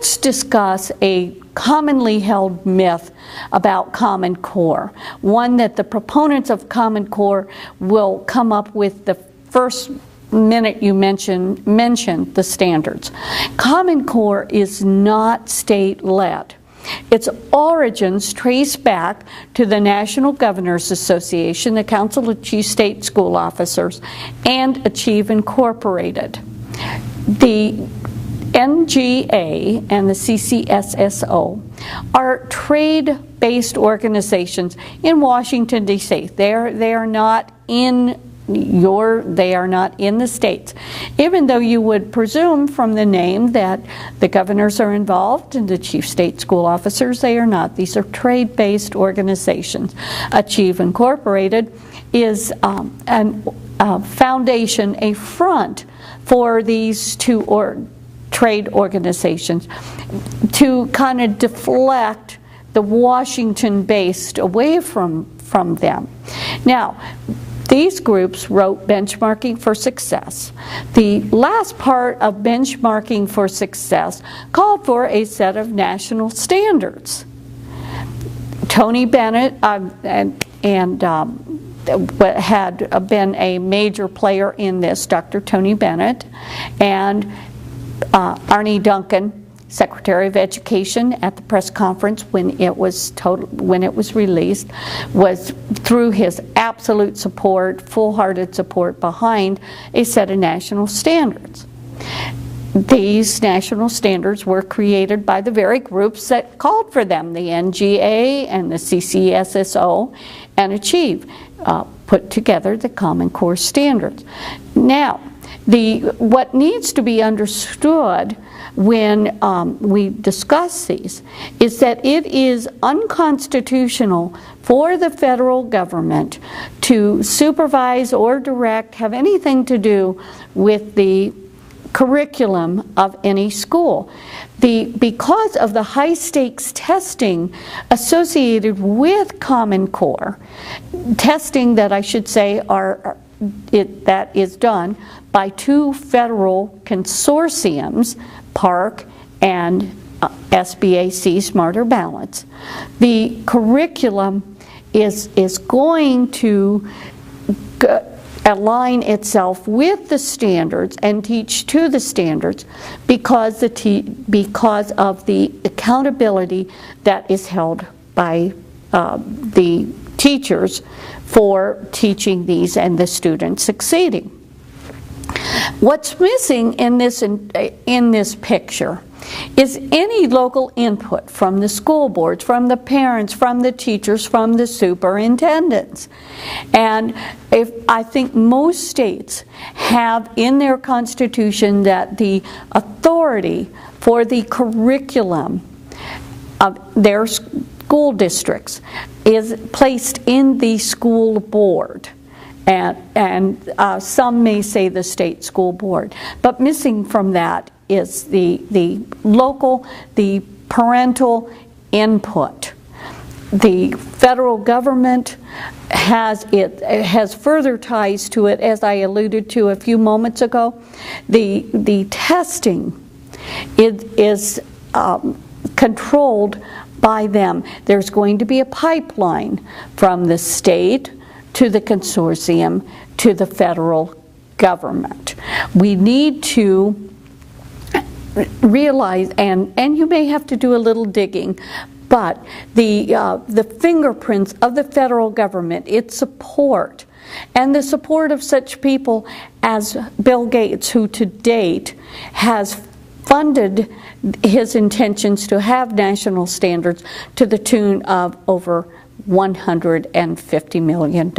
let's discuss a commonly held myth about Common Core, one that the proponents of Common Core will come up with the first minute you mention the standards. Common Core is not state-led. Its origins trace back to the National Governors Association, the Council of Chief State School Officers, and Achieve Incorporated. The NGA and the CCSSO are trade-based organizations in Washington, D.C. They are not in the states, even though you would presume from the name that the governors are involved and the chief state school officers. They are not. These are trade-based organizations. Achieve Incorporated is a foundation, a front for these two trade organizations to kind of deflect the Washington-based away from them. Now, these groups wrote Benchmarking for Success. The last part of Benchmarking for Success called for a set of national standards. Tony Bennett had been a major player in this, Dr. Tony Bennett, and Arne Duncan, Secretary of Education, at the press conference when it was released, was through his absolute support, full-hearted support behind a set of national standards. These national standards were created by the very groups that called for them, the NGA and the CCSSO and Achieve, put together the Common Core standards. Now, what needs to be understood when we discuss these is that it is unconstitutional for the federal government to supervise or direct, have anything to do with the curriculum of any school. Because of the high-stakes testing associated with Common Core, testing that I should say that is done by two federal consortiums, PARC and SBAC, Smarter Balance. The curriculum is going to align itself with the standards and teach to the standards because of the accountability that is held by the teachers for teaching these and the students succeeding. What's missing in this picture is any local input from the school boards, from the parents, from the teachers, from the superintendents. And I think most states have in their constitution that the authority for the curriculum of their school districts is placed in the school board. And some may say the state school board. But missing from that is the local, the parental input. The federal government has further ties to it, as I alluded to a few moments ago. The testing is controlled by them. There's going to be a pipeline from the state to the consortium to the federal government. We need to realize, and you may have to do a little digging, but the fingerprints of the federal government, its support, and the support of such people as Bill Gates, who to date has funded his intentions to have national standards to the tune of over $150 million.